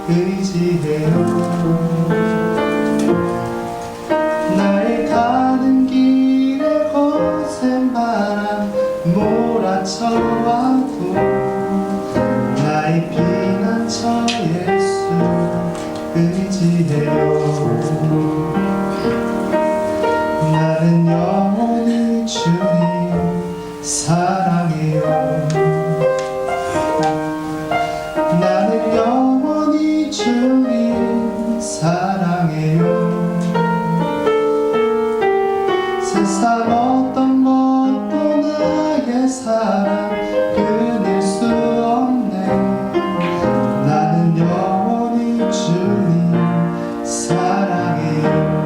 의지해요. 나의 가는 길에 거센 바람 몰아쳐와도 나의 피난처 예수 의지해요. 나는 영원히 주님 사랑해요. 나는 영원히 주님 사랑해요. 세상 어떤 것도 나의 사랑 끊을 수 없네. 나는 영원히 주님 사랑해요.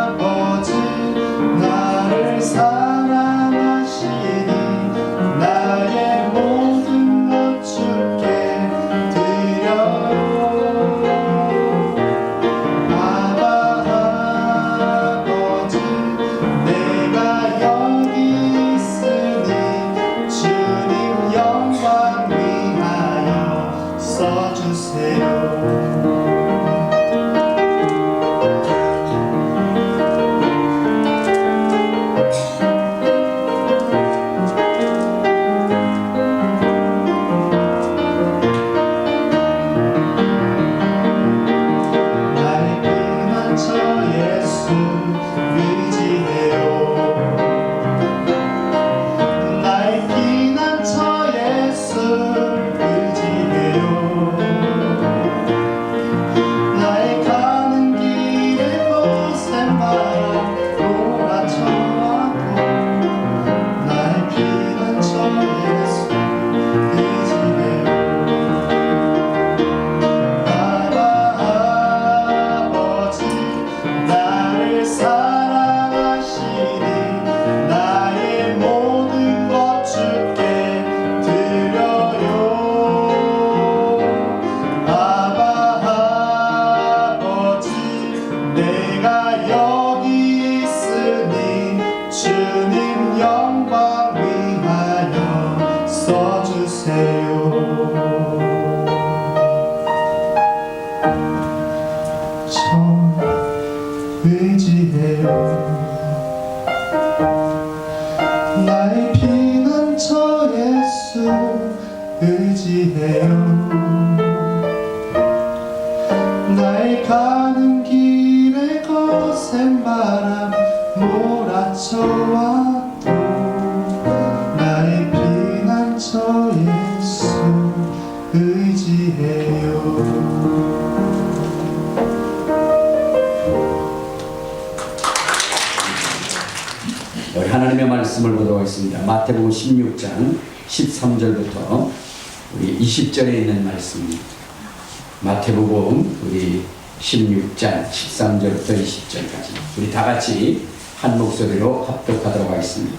아버지 나를 사랑하시니 나의 모든 것 주께 드려요. 아버지 내가 여기 있으니 주님 영광 위하여 써주세요. 나의 피난처 예수 의지해요. 나의 피난처 예수 의지해요. 나의 가는 길에 거센 바람 몰아쳐와도 나의 피난처 예수 의지해요. 아버지 나를 사랑하시니 나의 모든 것 주께 드려요. 아버지 내가 여기 있으니 주님 영광 위하여 써주세요. 저 의지해요. 나의 피난처 예수 의지해요. 나의 가는 길에 거센 바람 몰아쳐와도 나의 피난처 예수 의지해요. 우리 하나님의 말씀을 보도록 하겠습니다. 마태복음 16장 13절부터 우리 20절에 있는 말씀입니다. 마태복음 우리 16장 13절부터 20절까지 우리 다 같이 한 목소리로 합독하도록 하겠습니다.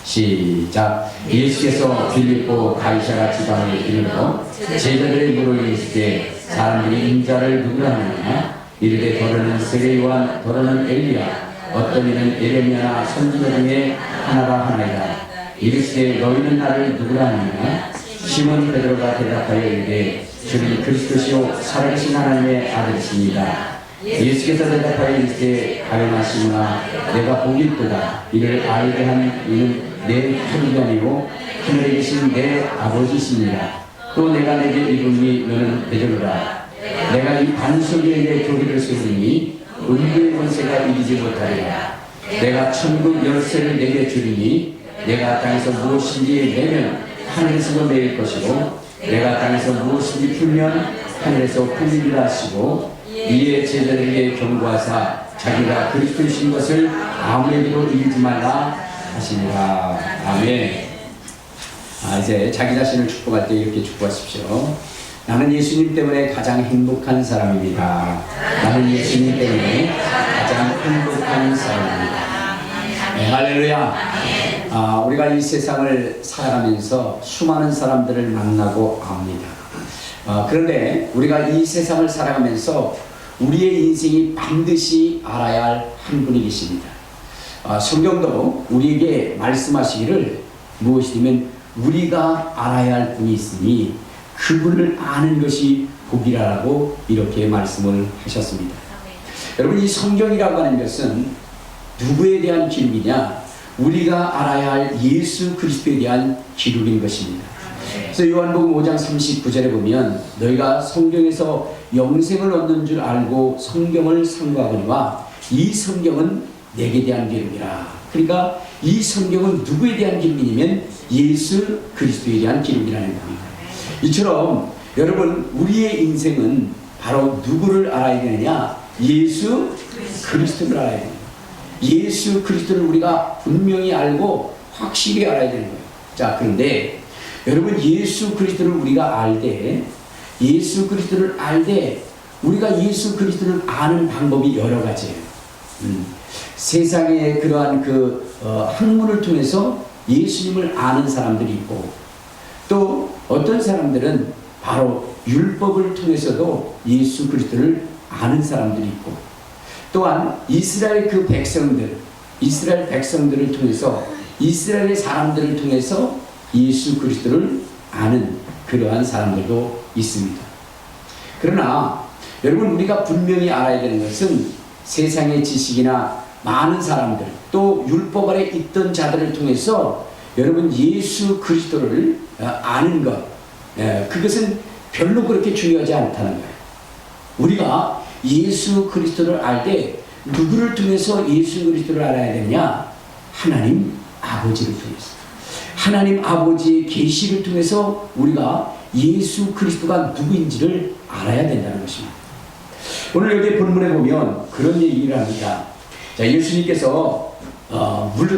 시작. 예수께서 빌립보 가이사랴 지방에 이르러 제자들의 물을 이르시되 사람들이 인자를 누구라 하느냐 이르되 더러는 세례요한 더러는 엘리야 어떤 이는 예레미야나 선지자 중에 하나라 하나이다. 이르시되 너희는 나를 누구라 하느냐 시몬 베드로가 대답하여 이르되 주는 그리스도시요 살아계신 하나님의 아들이십니다. 예수께서 대답하여 이르시되 가요나 시몬아 내가 복이 있도다. 이를 알게 한 이는 내 편이 아니고 하늘에 계신 내 아버지십니다. 또 내가 내게 이르니 너는 베드로라. 내가 이 반석에게 교리를 세우니 음부의 권세가 이기지 못하리라. 내가 천국 열쇠를 내게 주리니 내가 땅에서 무엇인지 내면 하늘에서도 내릴 것이고 내가 땅에서 무엇인지 풀면 하늘에서 풀리리라 하시고 이에 제자들에게 경고하사 자기가 그리스도이신 것을 아무에게도 이르지 말라 하시니라. 아멘. 이제 자기 자신을 축복할 때 이렇게 축복하십시오. 나는 예수님 때문에 가장 행복한 사람입니다. 나는 예수님 때문에 가장 행복한 사람입니다. 네, 할렐루야. 우리가 이 세상을 살아가면서 수많은 사람들을 만나고 압니다. 그런데 우리가 이 세상을 살아가면서 우리의 인생이 반드시 알아야 할 한 분이 계십니다. 성경도 우리에게 말씀하시기를 무엇이냐면 우리가 알아야 할 분이 있으니 그분을 아는 것이 복이라고 이렇게 말씀을 하셨습니다. 여러분, 이 성경이라고 하는 것은 누구에 대한 기록이냐? 우리가 알아야 할 예수 그리스도에 대한 기록인 것입니다. 그래서 요한복음 5장 39절에 보면 너희가 성경에서 영생을 얻는 줄 알고 성경을 상고하거니와 이 성경은 내게 대한 기록이라. 그러니까 이 성경은 누구에 대한 기록이냐면 예수 그리스도에 대한 기록이라는 겁니다. 이처럼 여러분, 우리의 인생은 바로 누구를 알아야 되느냐? 예수 그리스도를 알아야 됩니다. 예수 그리스도를 우리가 분명히 알고 확실히 알아야 되는 거예요. 자, 그런데 여러분, 예수 그리스도를 우리가 예수 그리스도를 알 때 우리가 예수 그리스도를 아는 방법이 여러 가지예요. 세상에 그러한 학문을 통해서 예수님을 아는 사람들이 있고, 또 어떤 사람들은 바로 율법을 통해서도 예수 그리스도를 아는 사람들이 있고, 또한 이스라엘 백성들을 통해서, 이스라엘의 사람들을 통해서 예수 그리스도를 아는 그러한 사람들도 있습니다. 그러나 여러분, 우리가 분명히 알아야 되는 것은 세상의 지식이나 많은 사람들, 또 율법 아래 있던 자들을 통해서 여러분 예수 그리스도를 아는 것, 그것은 별로 그렇게 중요하지 않다는 거예요. 우리가 예수 그리스도를 알 때 누구를 통해서 예수 그리스도를 알아야 되느냐? 하나님 아버지를 통해서, 하나님 아버지의 계시를 통해서 우리가 예수 그리스도가 누구인지를 알아야 된다는 것입니다. 오늘 여기 본문에 보면 그런 얘기를 합니다. 자, 예수님께서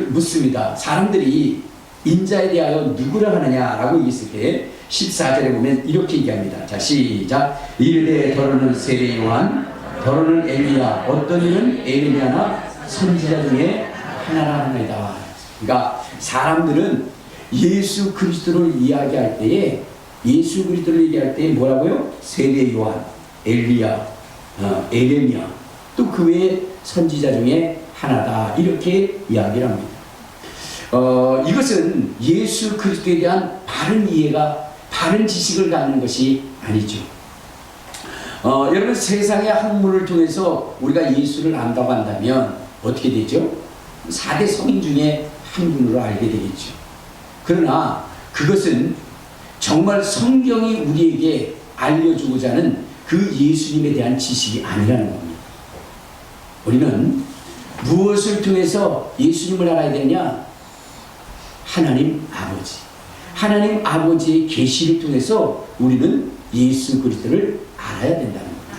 묻습니다. 사람들이 인자에 대하여 누구를 하느냐라고 얘기했을 때 14절에 보면 이렇게 얘기합니다. 자, 시작. 이르되 더러는 세례 요한, 더러는 엘리야, 어떤 이는 에르미야나 선지자 중에 하나라 하나이다. 그러니까 사람들은 예수 그리스도를 이야기할 때에, 예수 그리스도를 얘기할 때에 뭐라고요? 세례 요한, 엘리야, 에레미야, 또 그 외에 선지자 중에 하나다, 이렇게 이야기를 합니다. 이것은 예수 그리스도에 대한 바른 이해가, 바른 지식을 갖는 것이 아니죠. 여러분, 세상의 학문을 통해서 우리가 예수를 안다고 한다면 어떻게 되죠? 4대 성인 중에 한 분으로 알게 되겠죠. 그러나 그것은 정말 성경이 우리에게 알려주고자 하는 그 예수님에 대한 지식이 아니라는 겁니다. 우리는 무엇을 통해서 예수님을 알아야 되냐? 하나님 아버지, 하나님 아버지의 계시를 통해서 우리는 예수 그리스도를 알아야 된다는 겁니다.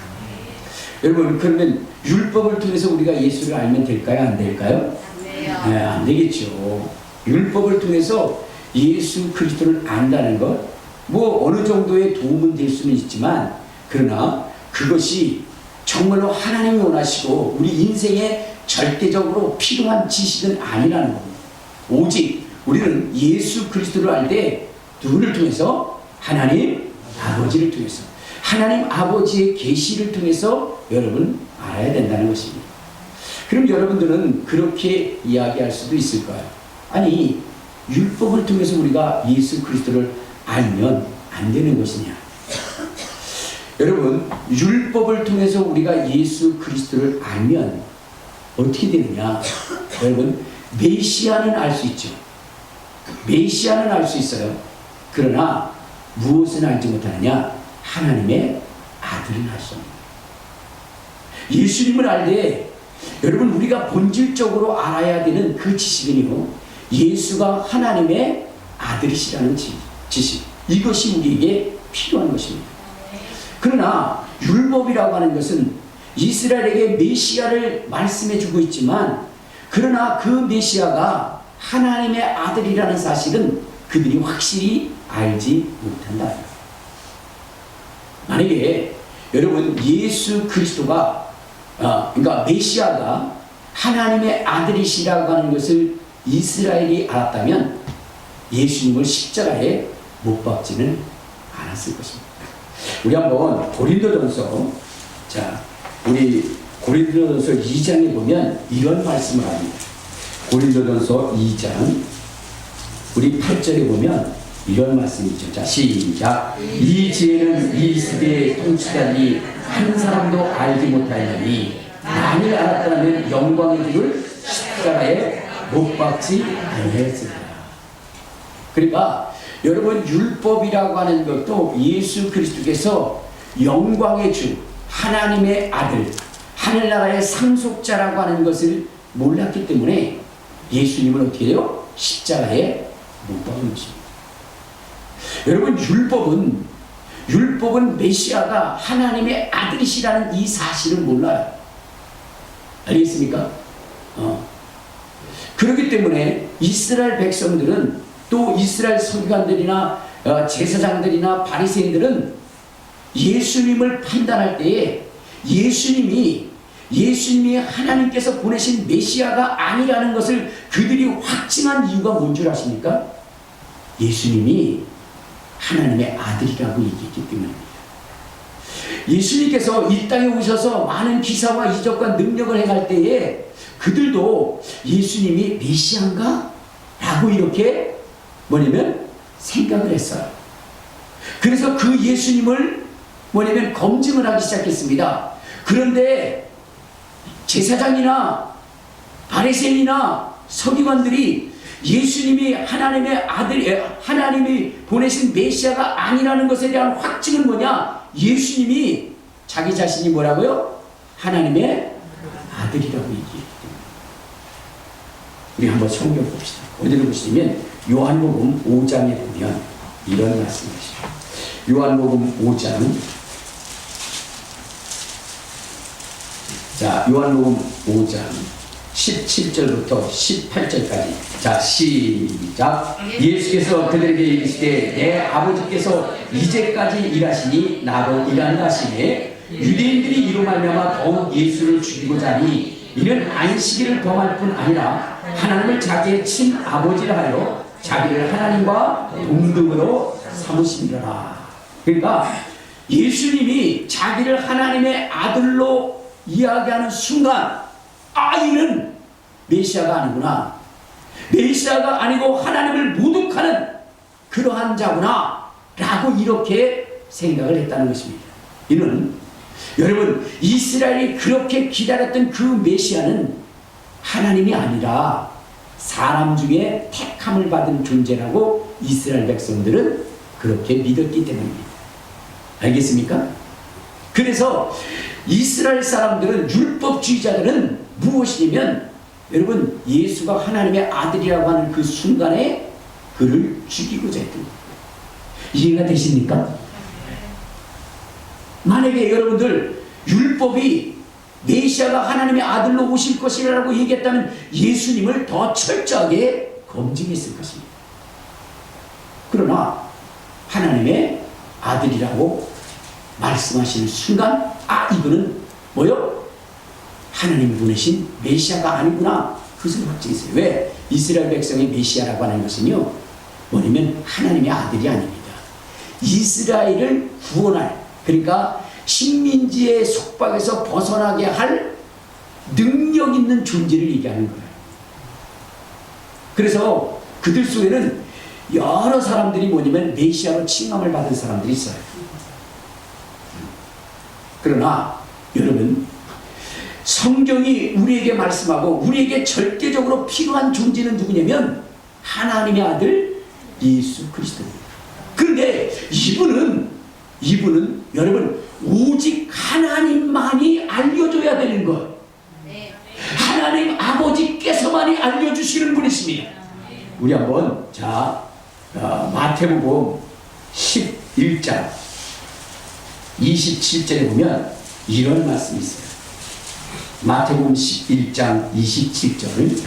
여러분, 그러면 율법을 통해서 우리가 예수를 알면 될까요? 안 될까요? 네, 안 되겠죠. 율법을 통해서 예수 그리스도를 안다는 것, 뭐 어느 정도의 도움은 될 수는 있지만, 그러나 그것이 정말로 하나님이 원하시고 우리 인생에 절대적으로 필요한 지식은 아니라는 겁니다. 오직 우리는 예수 그리스도를 알 때 누구를 통해서? 하나님 아버지를 통해서, 하나님 아버지의 계시를 통해서 여러분 알아야 된다는 것입니다. 그럼 여러분들은 그렇게 이야기할 수도 있을 거예요. 아니, 율법을 통해서 우리가 예수 그리스도를 알면 안 되는 것이냐? 여러분, 율법을 통해서 우리가 예수 그리스도를 알면 어떻게 되느냐? 여러분, 메시아는 알 수 있죠. 메시아는 알 수 있어요. 그러나 무엇은 알지 못하느냐? 하나님의 아들은 알 수 없는. 예수님을 알 때 여러분, 우리가 본질적으로 알아야 되는 그 지식은요, 예수가 하나님의 아들이시라는 지식, 이것이 우리에게 필요한 것입니다. 그러나 율법이라고 하는 것은 이스라엘에게 메시아를 말씀해 주고 있지만, 그러나 그 메시아가 하나님의 아들이라는 사실은 그들이 확실히 알지 못한다. 만약에 여러분, 예수 그리스도가 그러니까 메시아가 하나님의 아들이시라고 하는 것을 이스라엘이 알았다면 예수님을 십자가에 못 박지는 않았을 것입니다. 우리 한번 고린도전서, 자, 우리 고린도전서 2장에 보면 이런 말씀을 합니다. 고린도전서 2장 우리 8절에 보면 이런 말씀이죠. 자, 시작. 이 지혜는 이 시대의 통치자니 한 사람도 알지 못하였나니 만일 알았다면 영광의 주를 십자가에 못 박지 아니하였으리라. 그러니까 여러분, 율법이라고 하는 것도 예수 그리스도께서 영광의 주, 하나님의 아들, 하늘나라의 상속자라고 하는 것을 몰랐기 때문에 예수님을 어떻게 해요? 십자가에 못 박은 것입니다. 여러분, 율법은 메시아가 하나님의 아들이시라는 이 사실을 몰라요. 알겠습니까? 그렇기 때문에 이스라엘 백성들은, 또 이스라엘 서기관들이나 제사장들이나 바리새인들은 예수님을 판단할 때에 예수님이 하나님께서 보내신 메시아가 아니라는 것을 그들이 확증한 이유가 뭔 줄 아십니까? 예수님이 하나님의 아들이라고 얘기했기 때문입니다. 예수님께서 이 땅에 오셔서 많은 기사와 이적과 능력을 행할 때에 그들도 예수님이 메시아인가? 라고 이렇게 생각을 했어요. 그래서 그 예수님을 검증을 하기 시작했습니다. 그런데 제사장이나 바리새인이나 서기관들이 예수님이 하나님의 아들, 하나님이 보내신 메시아가 아니라는 것에 대한 확증은 뭐냐? 예수님이 자기 자신이 뭐라고요? 하나님의 아들이라고 얘기했기 때문에. 우리 한번 성경 봅시다. 어디를 보시면 요한복음 5장에 보면 이런 말씀이시죠. 요한복음 5장. 자, 요한복음 5장 17절부터 18절까지. 자, 시작. 예수께서 그들에게 이르시되 내 아버지께서 이제까지 일하시니 나도 일한다 하시매 유대인들이 이로 말미암아 더욱 예수를 죽이고자 하니 이는 안식일을 범할 뿐 아니라 하나님을 자기의 친아버지라 하여 자기를 하나님과 동등으로 삼으심이라. 그러니까 예수님이 자기를 하나님의 아들로 이야기하는 순간, 이는 메시아가 아니구나, 메시아가 아니고 하나님을 모독하는 그러한 자구나 라고 이렇게 생각을 했다는 것입니다. 이는 여러분, 이스라엘이 그렇게 기다렸던 그 메시아는 하나님이 아니라 사람 중에 택함을 받은 존재라고 이스라엘 백성들은 그렇게 믿었기 때문입니다. 알겠습니까? 그래서 이스라엘 사람들은, 율법주의자들은 무엇이냐면, 여러분, 예수가 하나님의 아들이라고 하는 그 순간에 그를 죽이고자 했던 겁니다. 이해가 되십니까? 만약에 여러분들 율법이 메시아가 하나님의 아들로 오실 것이라고 얘기했다면 예수님을 더 철저하게 검증했을 것입니다. 그러나 하나님의 아들이라고 말씀하시는 순간, 이거는 뭐요? 하나님이 보내신 메시아가 아니구나, 그것을 확증했어요. 왜? 이스라엘 백성의 메시아라고 하는 것은요, 뭐냐면 하나님의 아들이 아닙니다. 이스라엘을 구원할, 그러니까 식민지의 속박에서 벗어나게 할 능력 있는 존재를 얘기하는 거예요. 그래서 그들 속에는 여러 사람들이 뭐냐면 메시아로 칭함을 받은 사람들이 있어요. 그러나 여러분, 성경이 우리에게 말씀하고 우리에게 절대적으로 필요한 존재는 누구냐면 하나님의 아들 예수 그리스도입니다. 그런데 이분은 여러분 오직 하나님만이 알려줘야 되는 것, 하나님 아버지께서만이 알려주시는 분이십니다. 우리 한번 마태복음 11장 27절에 보면 이런 말씀이 있어요. 마태복음 11장 27절.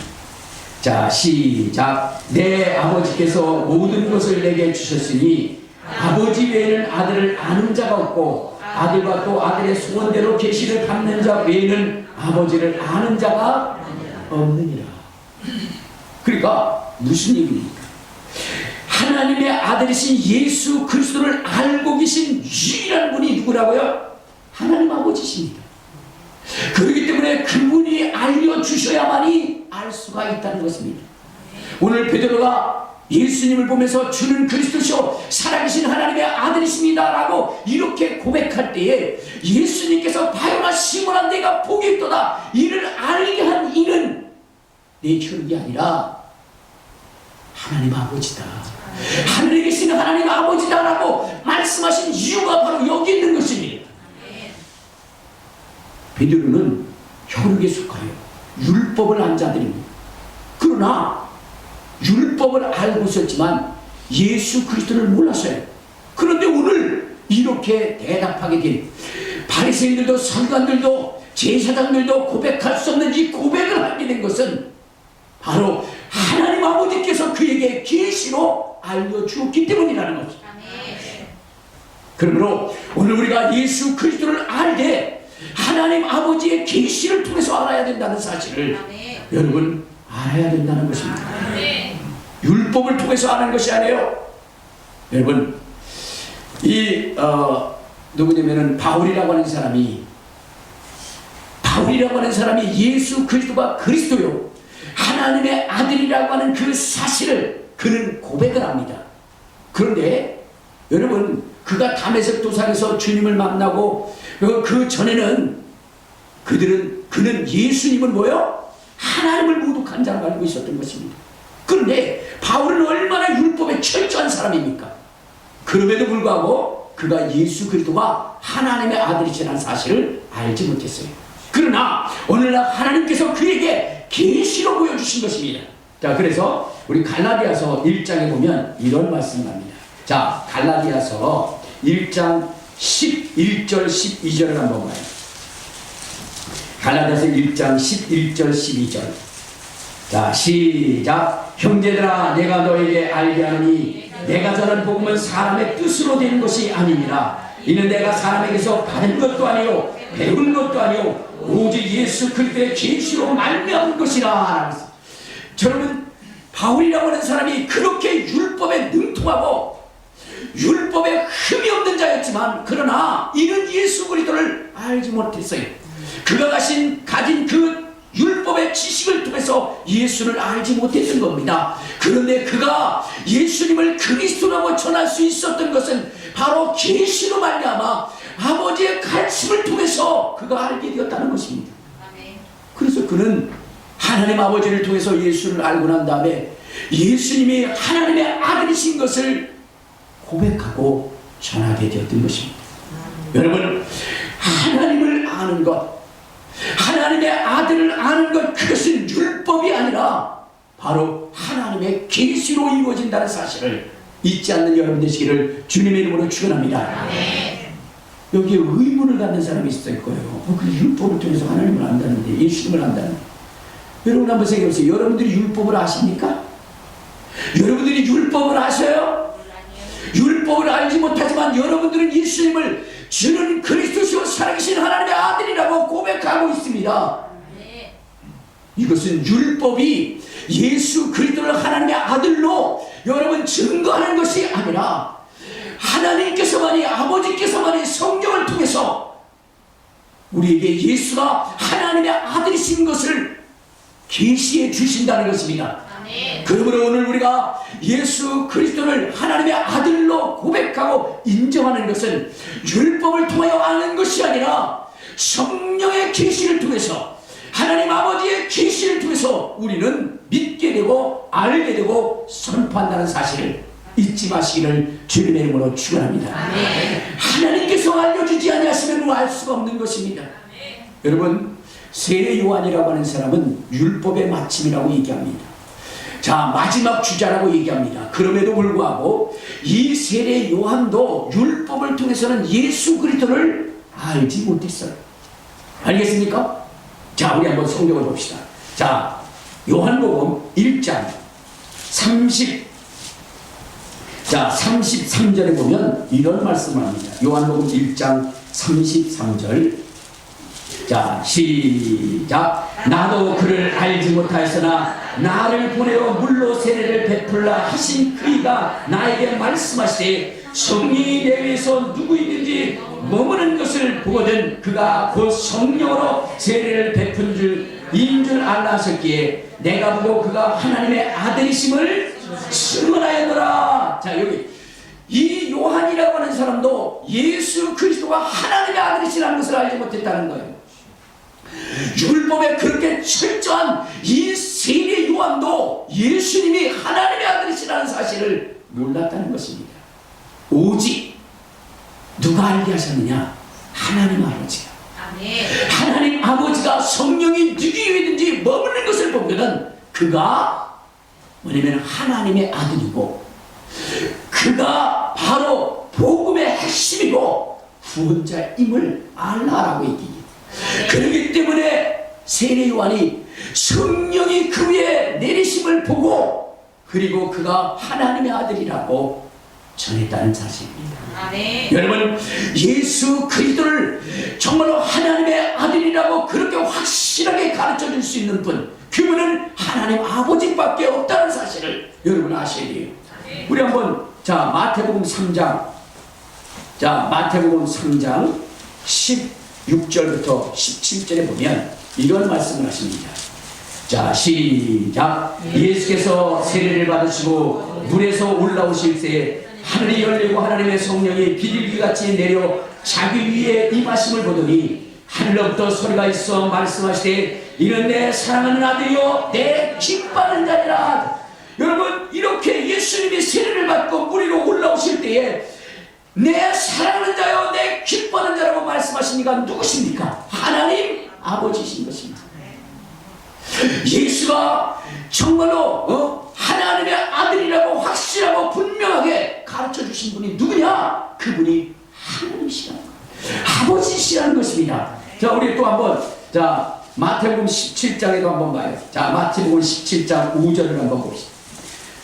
자, 시작. 내 아버지께서 모든 것을 내게 주셨으니 아버지 외에는 아들을 아는 자가 없고 아들과 또 아들의 소원대로 계시를 갚는 자 외에는 아버지를 아는 자가 없느니라. 그러니까 무슨 얘기입니까? 하나님의 아들이신 예수 그리스도를 알고 계신 유일한 분이 누구라고요? 하나님 아버지십니다. 그렇기 때문에 그분이 알려주셔야만이 알 수가 있다는 것입니다. 오늘 베드로가 예수님을 보면서 주는 그리스도시요 살아계신 하나님의 아들이십니다 라고 이렇게 고백할 때에 예수님께서 바요나 시몬아 내가 복이 있도다 이를 알게 한 이는 내 혈육이 아니라 하나님 아버지다, 하늘에 계신 하나님 아버지다 라고 말씀하신 이유가 바로 여기 있는 것입니다. 베드로는 혈육에 속하여 율법을 안 자들입니다. 그러나 율법을 알고 있었지만 예수 그리스도를 몰랐어요. 그런데 오늘 이렇게 대답하게 된 바리새인들도 서기관들도 제사장들도 고백할 수 없는 이 고백을 하게 된 것은 바로 하나님 아버지께서 그에게 계시로 알려주었기 때문이라는 것입니다. 그러므로 오늘 우리가 예수 그리스도를 알되 하나님 아버지의 계시를 통해서 알아야 된다는 사실을 여러분 알아야 된다는 것입니다. 율법을 통해서 아는 것이 아니에요. 여러분 누구냐면은 바울이라고 하는 사람이 예수 그리스도가 그리스도요 하나님의 아들이라고 하는 그 사실을 그는 고백을 합니다. 그런데 여러분 그가 다메섹 도상에서 주님을 만나고 그 전에는 그는 예수님은 뭐요? 하나님을 모독한 자로 알고 있었던 것입니다. 그런데 바울은 얼마나 율법에 철저한 사람입니까? 그럼에도 불구하고 그가 예수 그리스도가 하나님의 아들이시라는 사실을 알지 못했어요. 그러나 오늘날 하나님께서 그에게 계시로 보여주신 것입니다. 자, 그래서 우리 갈라디아서 1장에 보면 이런 말씀을 합니다. 자, 갈라디아서 1장 11절 12절을 한번 봐요. 갈라디아서 1장 11절 12절. 자, 시작. 형제들아 내가 너에게 알게 하노니 내가 전한 복음은 사람의 뜻으로 되는 것이 아니니라. 이는 내가 사람에게서 받은 것도 아니요 배운 것도 아니요 오직 예수 그리스도의 계시로 말미암은 것이라. 여러분 바울이라고 하는 사람이 그렇게 율법에 능통하고 율법에 흠이 없는 자였지만 그러나 이는 예수 그리스도를 알지 못했어요. 그가 가진 그 율법의 지식을 통해서 예수를 알지 못했던 겁니다. 그런데 그가 예수님을 그리스도라고 전할 수 있었던 것은 바로 계시로 말미암아 아버지의 가르침을 통해서 그가 알게 되었다는 것입니다. 그래서 그는 하나님 아버지를 통해서 예수를 알고 난 다음에 예수님이 하나님의 아들이신 것을 고백하고 전하게 되었던 것입니다. 여러분 하나님을 아는 것, 하나님의 아들을 아는 것, 그것은 율법이 아니라 바로 하나님의 계시로 이루어진다는 사실을 잊지 않는 여러분 되시기를 주님의 이름으로 축원합니다. 여기에 의문을 갖는 사람이 있을 거예요. 그 율법을 통해서 하나님을 안다는데, 예수님을 안다는데. 여러분 한번 생각해보세요. 여러분들이 율법을 아십니까? 여러분들이 율법을 아셔요? 율법을 알지 못하지만 여러분들은 예수님을 주는 그리스도시요 살아계신 하나님의 아들이라고 고백하고 있습니다. 이것은 율법이 예수 그리스도를 하나님의 아들로 여러분 증거하는 것이 아니라 하나님께서만이, 아버지께서만이 성령을 통해서 우리에게 예수가 하나님의 아들이신 것을 계시해 주신다는 것입니다. 그러므로 오늘 우리가 예수 그리스도를 하나님의 아들로 고백하고 인정하는 것은 율법을 통하여 아는 것이 아니라 성령의 계시를 통해서, 하나님 아버지의 계시를 통해서 우리는 믿게 되고 알게 되고 선포한다는 사실을 잊지 마시기를 주님의 이름으로 축원합니다. 하나님께서 알려주지 아니하시면 알 수가 없는 것입니다. 여러분 세례 요한이라고 하는 사람은 율법의 마침이라고 얘기합니다. 자, 마지막 주자라고 얘기합니다. 그럼에도 불구하고 이 세례 요한도 율법을 통해서는 예수 그리스도를 알지 못했어요. 알겠습니까? 자, 우리 한번 성경을 봅시다. 자, 요한복음 1장 33절에 보면 이런 말씀을 합니다. 요한복음 1장 33절. 자, 시작. 나도 그를 알지 못하였으나 나를 보내어 물로 세례를 베풀라 하신 그이가 나에게 말씀하시되 성령이 내 위에서 누구이든지 머무는 것을 보거든 그가 곧 성령으로 세례를 베푼 줄인 줄 알라 하셨기에 내가 보고 그가 하나님의 아들이심을 증언하였노라. 자, 여기 이 요한이라고 하는 사람도 예수 그리스도가 하나님의 아들이시라는 것을 알지 못했다는 거예요. 율법에 그렇게 철저한 이 세례 요한도 예수님이 하나님의 아들이시라는 사실을 몰랐다는 것입니다. 오직 누가 알게 하셨느냐? 하나님 아버지가. 하나님 아버지가 성령이 누구에든지 머무는 것을 보면은 그가 뭐냐면 하나님의 아들이고, 그가 바로 복음의 핵심이고 구원자임을 알라라고 얘기해요. 그렇기 때문에 세례 요한이 성령이 그 위에 내리심을 보고, 그리고 그가 하나님의 아들이라고 전했다는 사실입니다. 여러분, 예수 그리스도를 정말로 하나님의 아들이라고 그렇게 확실하게 가르쳐 줄 수 있는 분, 그분은 하나님 아버지밖에 없다는 사실을 여러분 아셔야 돼요. 우리 한번 자 마태복음 3장, 자 마태복음 3장 16절부터 17절에 보면 이런 말씀을 하십니다. 자 시작. 예수께서 세례를 받으시고 물에서 올라오실 때 하늘이 열리고 하나님의 성령이 비둘기같이 내려 자기 위에 임하심을 보더니 하늘로부터 소리가 있어 말씀하시되 이는 내 사랑하는 아들이요 내 기뻐하는 자니라. 여러분, 이렇게 예수님이 세례를 받고 물 위로 올라오실 때에 내 사랑하는 자요 내 기뻐하는 자라고 말씀하시니까 누구십니까? 하나님 아버지신 것입니다. 예수가 정말로 하나님의 아들이라고 확실하고 분명하게 가르쳐 주신 분이 누구냐? 그분이 하나님이시라는 거예요. 아버지시라는 것입니다. 자, 우리 또 한번 자 마태복음 17장에도 한번 봐요. 자, 마태복음 17장 5절을 한번 봅시다.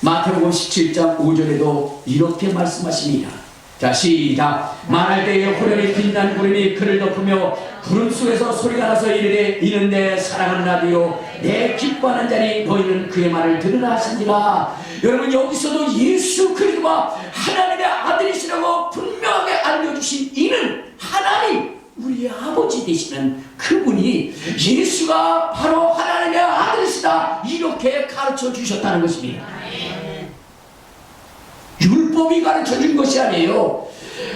마태복음 17장 5절에도 이렇게 말씀하십니다. 자, 시작. 말할 때에 호련히 빛난 구름이 그를 덮으며 구름 속에서 소리가 나서 이르되 이는 내 사랑하는 아들이요 내 기뻐하는 자니 너희는 그의 말을 들으라 하시니라. 여러분, 여기서도 예수 그리스도가 하나님의 아들이시라고 분명하게 알려주신 이는 하나님, 우리의 아버지 되시는 그분이 예수가 바로 하나님의 아들이시다, 이렇게 가르쳐 주셨다는 것입니다. 율법이 가르쳐 준 것이 아니에요.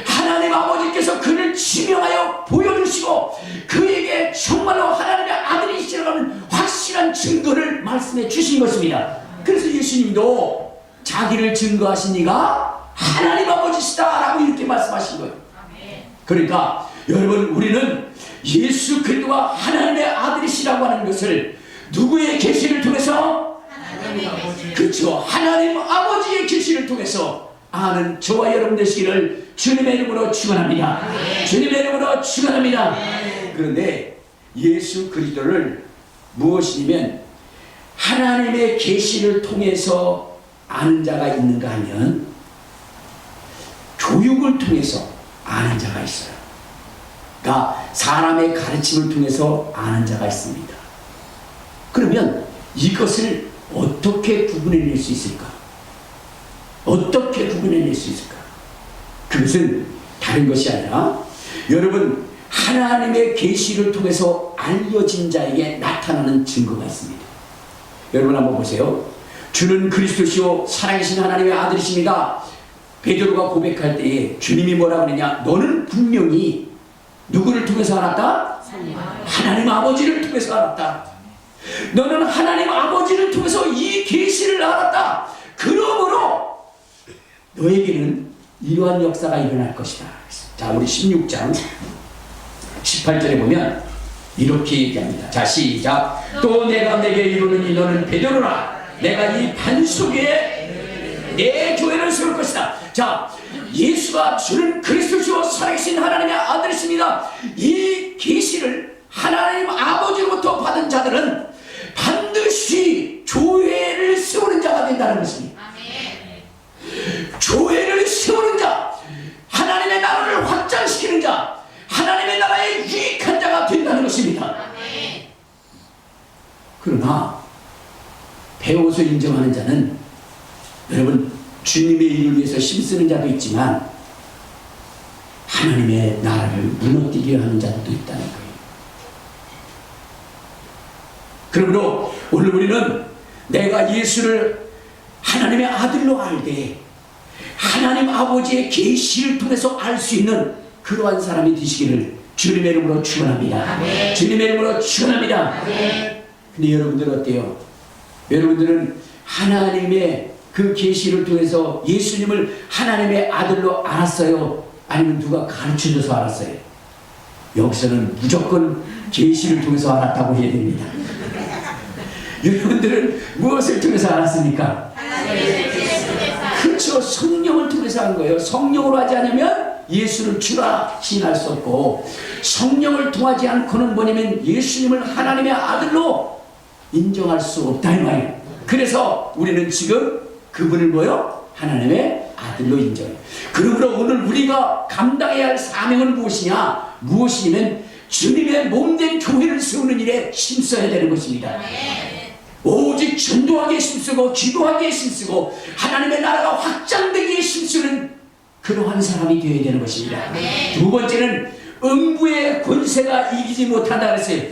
하나님 아버지께서 그를 지명하여 보여주시고 그에게 정말로 하나님의 아들이시라는 확실한 증거를 말씀해 주신 것입니다. 그래서 예수님도 자기를 증거하신 이가 하나님 아버지시다 라고 이렇게 말씀하신 거예요. 그러니까 여러분, 우리는 예수 그리스도가 하나님의 아들이시라고 하는 것을 누구의 계시를 통해서? 그렇죠, 하나님 아버지의 계시를 통해서 아는 저와 여러분 되시기를 주님의 이름으로 축원합니다. 주님의 이름으로 축원합니다. 그런데 예수 그리스도를 무엇이냐면 하나님의 계시를 통해서 아는 자가 있는가 하면 교육을 통해서 아는 자가 있어요. 그러니까 사람의 가르침을 통해서 아는 자가 있습니다. 그러면 이것을 어떻게 구분해낼 수 있을까? 어떻게 구분해낼 수 있을까? 그것은 다른 것이 아니라 여러분, 하나님의 계시를 통해서 알려진 자에게 나타나는 증거가 있습니다. 여러분 한번 보세요. 주는 그리스도시요 살아계신 하나님의 아들이십니다. 베드로가 고백할 때에 주님이 뭐라고 그러냐? 너는 분명히 누구를 통해서 알았다? 하나님 아버지를 통해서 알았다. 너는 하나님 아버지를 통해서 이 계시를 알았다. 그러므로 너에게는 이러한 역사가 일어날 것이다. 자, 우리 16장 18절에 보면 이렇게 얘기합니다. 자, 시작. 또 내가 내게 이르노니 너는 베드로라. 내가 이 반 속에 내 교회를 세울 것이다. 자, 예수가 주는 그리스도시요 살아계신 하나님의 아들이십니다. 이 계시를 하나님 아버지로부터 받은 자들은 반드시 교회를 세우는 자가 된다는 것입니다. 교회를 세우는 자, 하나님의 나라를 확장시키는 자, 하나님의 나라에 유익한 자가 된다는 것입니다. 그러나 배워서 인정하는 자는 여러분, 주님의 일을 위해서 힘쓰는 자도 있지만 하나님의 나라를 무너뜨리려 하는 자도 있다는 거예요. 그러므로 오늘 우리는 내가 예수를 하나님 하나님의 아들로 알되 하나님 아버지의 계시를 통해서 알 수 있는 그러한 사람이 되시기를 주님의 이름으로 축원합니다. 주님의 이름으로 축원합니다. 근데 여러분들은 어때요? 여러분들은 하나님의 그 계시를 통해서 예수님을 하나님의 아들로 알았어요? 아니면 누가 가르쳐줘서 알았어요? 여기서는 무조건 계시를 통해서 알았다고 해야 됩니다. 여러분들은 무엇을 통해서 알았습니까? 그렇죠. 성령을 통해서 한 거예요. 성령으로 하지 않으면 예수를 주라 시인할 수 없고, 성령을 통하지 않고는 뭐냐면 예수님을 하나님의 아들로 인정할 수 없다 이 말이에요. 그래서 우리는 지금 그분을 뭐요? 하나님의 아들로 인정해요. 그러므로 오늘 우리가 감당해야 할 사명은 무엇이냐? 무엇이냐면 주님의 몸된 교회를 세우는 일에 힘써야 되는 것입니다. 오직 전도하기에 힘쓰고 기도하기에 힘쓰고 하나님의 나라가 확장되기에 힘쓰는 그러한 사람이 되어야 되는 것입니다. 두 번째는 음부의 권세가 이기지 못한다 그랬어요.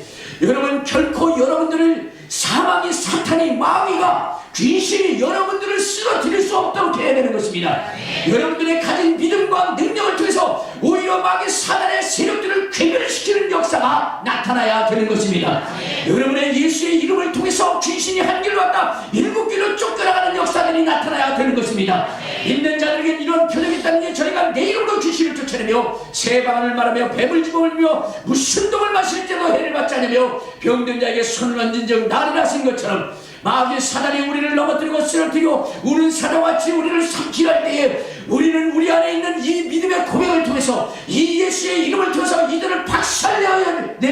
여러분, 결코 여러분들을 사망이, 사탄이, 마귀가, 귀신이 여러분들을 쓰러뜨릴 수 없도록 해야 되는 것입니다. 여러분들의 가진 믿음과 능력을 통해서 오히려 마귀, 사단의 세력들을 괴멸시키는 역사가 나타나야 되는 것입니다. 여러분의 예수의 이름을 통해서 귀신이 한 길로 왔다 7길로 쫓겨나가는 역사들이 나타나야 되는 것입니다. 있는 자들에게 이런 표적이 있다는 게 저희가 내 이름으로 귀신을 쫓아내며 새방언을 말하며 뱀을 집어물며 무슨동을 마실 때도 해를 받지 않으며 병든 자에게 손을 얹은 즉 나를 하신 것처럼 마귀 사단이 우리를 넘어뜨리고 쓰러뜨리고 우는 사자같이 우리를 삼키할 때에 우리는 우리 안에 있는 이 믿음의 고백을 통해서 이 예수의 이름을 통해서 이들을 박살내야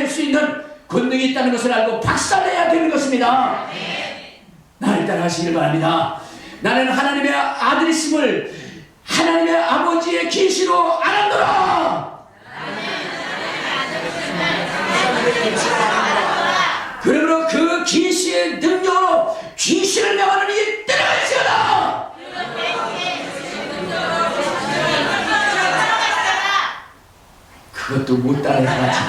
수 있는 권능이 있다는 것을 알고 박살내야 되는 것입니다. 나를 따라하시길 바랍니다. 나는 하나님의 아들이심을 하나님의 아버지의 계시로 알았노라. 그러므로 그 계시의 능력으로 귀신을 명하는 이 떠나갈지어다. 그것도 못 따라가지.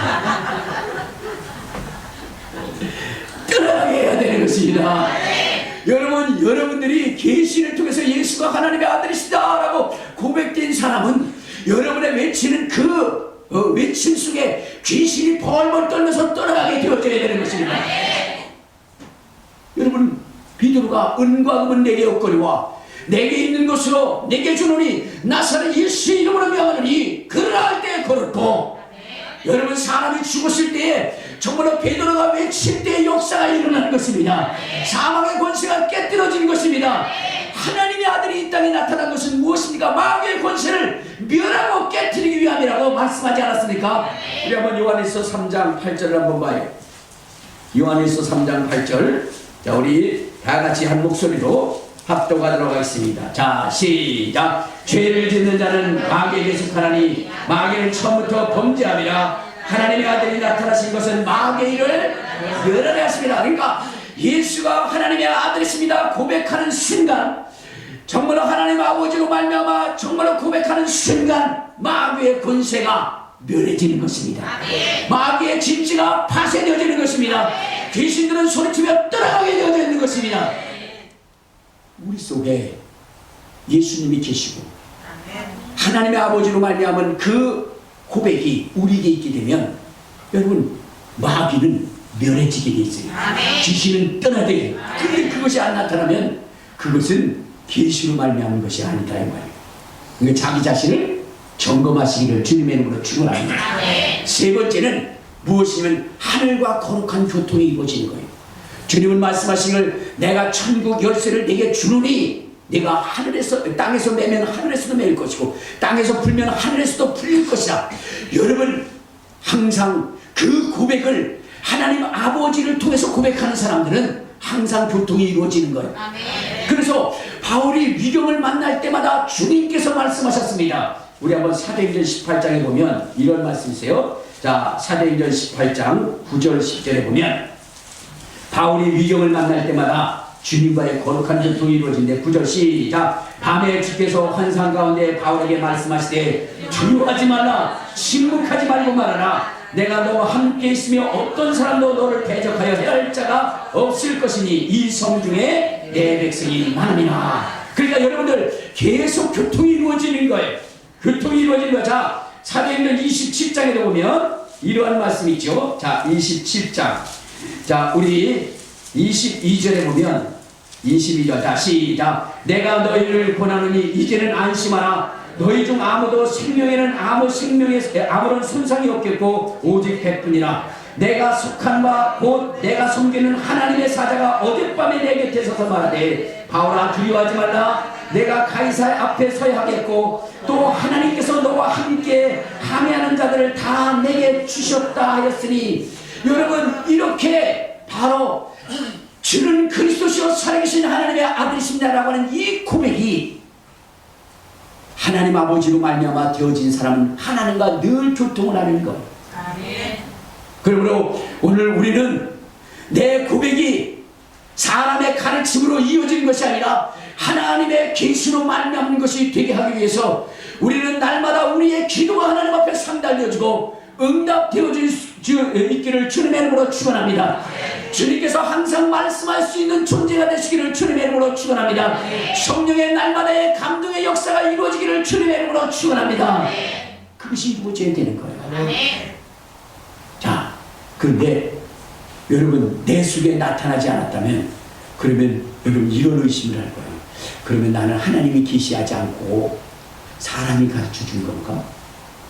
떠나가게 해야 되는 것입니다. 여러분, 여러분들이 계시를 통해서 예수가 하나님의 아들이시다라고 고백된 사람은 여러분의 외치는 그 외침 속에 귀신이 벌벌 떨면서 떠나가게 되어져야 되는 것입니다. 여러분, 베드로가 은과 금은 내게 없거니와 내게 있는 것으로 내게 주노니 나사렛 예수의 이름으로 명하노니 그러라 할 때 걸었고, 여러분, 사람이 죽었을 때에 정말로 베드로가 외칠 때의 역사가 일어나는 것입니다. 사망의 권세가 깨뜨려진 것입니다. 하나님의 아들이 이 땅에 나타난 것은 무엇입니까? 마귀의 권세를 멸하고 깨뜨리기 위함이라고 말씀하지 않았습니까? 우리 한번 요한일서 3장 8절을 한번 봐요. 요한일서 3장 8절. 자, 우리 다 같이 한 목소리로 합독하도록 하겠습니다. 자, 시작. 죄를 짓는 자는 마귀에게 속하나니 마귀는 처음부터 범죄함이라. 하나님의 아들이 나타나신 것은 마귀의 일을 멸하려 하십니다. 그러니까 예수가 하나님의 아들이십니다 고백하는 순간, 정말로 하나님 아버지로 말미암아 정말로 고백하는 순간 마귀의 권세가 멸해지는 것입니다. 마귀의 진지가 파쇄되어지는 것입니다. 귀신들은 소리치며 떠나가게 되어져 있는 것입니다. 우리 속에 예수님이 계시고 하나님의 아버지로 말미암은 그 고백이 우리에게 있게 되면 여러분, 마귀는 멸해지게 돼 있어요. 귀신은 떠나게. 그런데 그것이 안 나타나면 그것은 계시로 말미암은 것이 아니다 이 말이에요. 그러니까 자기 자신을 점검하시기를 주님의 이름으로 축원합니다. 세 번째는 무엇이냐면 하늘과 거룩한 교통이 이루어지는 거예요. 주님은 말씀하시기를 내가 천국 열쇠를 내게 주노니 내가 하늘에서 땅에서 매면 하늘에서도 매일 것이고 땅에서 풀면 하늘에서도 풀릴 것이다. 여러분, 항상 그 고백을 하나님 아버지를 통해서 고백하는 사람들은 항상 교통이 이루어지는 거예요. 그래서 바울이 위경을 만날 때마다 주님께서 말씀하셨습니다. 우리 한번 사도행전 18장에 보면 이런 말씀이세요. 자, 사도행전 18장 9절 10절에 보면 바울이 위경을 만날 때마다 주님과의 거룩한 교통이 이루어진대. 9절 시작. 밤에 주께서 환상 가운데 바울에게 말씀하시되 두려워하지 말라, 침묵하지 말고 말하라. 내가 너와 함께 있으며 어떤 사람도 너를 대적하여 해할 자가 없을 것이니 이 성 중에 내 백성이 많으니라. 그러니까 여러분들 계속 교통이 이루어지는 거예요. 교통이 이루어지는 거예요. 자, 사도행전 27장에도 보면 이러한 말씀이 있죠. 자, 27장. 자, 우리 22절에 보면 22절. 자, 시작. 내가 너희를 권하노니 이제는 안심하라. 너희 중 아무도 생명에는 아무런 손상이 없겠고 오직 백뿐이라. 내가 속한 바 곧 내가 섬기는 하나님의 사자가 어젯밤에 내 곁에 서서 말하되 바울아 두려워하지 말라. 내가 가이사 앞에 서야 하겠고 또 하나님께서 너와 함께 함께하는 자들을 다 내게 주셨다 하였으니, 여러분 이렇게 바로 주는 그리스도시요 살아계신 하나님의 아들이십니다라고 하는 이 고백이 하나님 아버지로 말미암아 되어진 사람은 하나님과 늘 교통을 하는 것. 그러므로 오늘 우리는 내 고백이 사람의 가르침으로 이어진 것이 아니라 하나님의 계시로 말미암는 것이 되게 하기 위해서 우리는 날마다 우리의 기도가 하나님 앞에 상달려지고 응답되어질 수 있기를 주님의 이름으로 축원합니다. 주님께서 항상 말씀할 수 있는 존재가 되시기를 주님의 이름으로 축원합니다. 성령의 날마다의 감동의 역사가 이루어지기를 주님의 이름으로 축원합니다. 그것이 이루어져야 되는 거예요. 자, 그런데 여러분 내 속에 나타나지 않았다면 그러면 여러분 이런 의심을 할 거예요. 그러면 나는 하나님이 계시하지 않고 사람이 가르쳐 준 건가?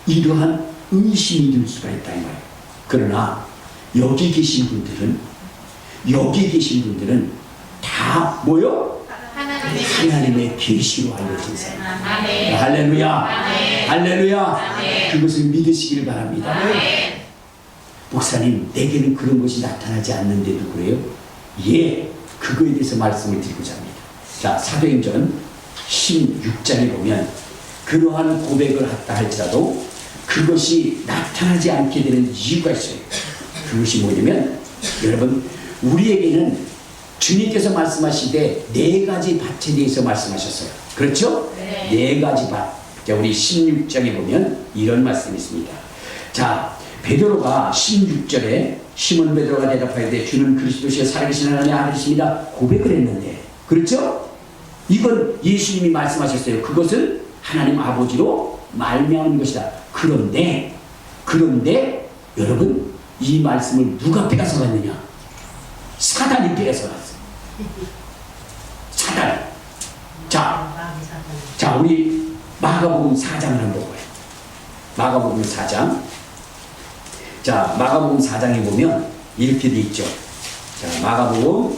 이러한 의심이 들 수가 있다는 거예요. 그러나 여기 계신 분들은 다 뭐요? 하나님의 계시로 알려진 사람. 할렐루야. 할렐루야. 그것을 믿으시길 바랍니다. 목사님, 내게는 그런 것이 나타나지 않는데도 그래요? 예, 그거에 대해서 말씀을 드리고자 합니다. 자, 사도행전 16장에 보면 그러한 고백을 했다 할지라도 그것이 나타나지 않게 되는 이유가 있어요. 그것이 뭐냐면, 여러분 우리에게는 주님께서 말씀하시되 네 가지 밭에 대해서 말씀하셨어요. 그렇죠? 네 가지 밭. 자, 우리 16장에 보면 이런 말씀이 있습니다. 자, 베드로가 16절에 시몬 베드로가 대답하되 주는 그리스도시여 살아계신 하나님의 아들이십니다 고백을 했는데, 그렇죠? 이건 예수님이 말씀하셨어요. 그것은 하나님 아버지로 말미암은 것이다. 그런데 여러분 이 말씀을 누가 빼앗아갔느냐? 사단이 빼앗아갔어요. 사단. 자, 우리 마가복음 4장을 한번 보고요. 마가복음 4장. 자, 마가복음 4장에 보면 이렇게 돼 있죠. 자, 마가복음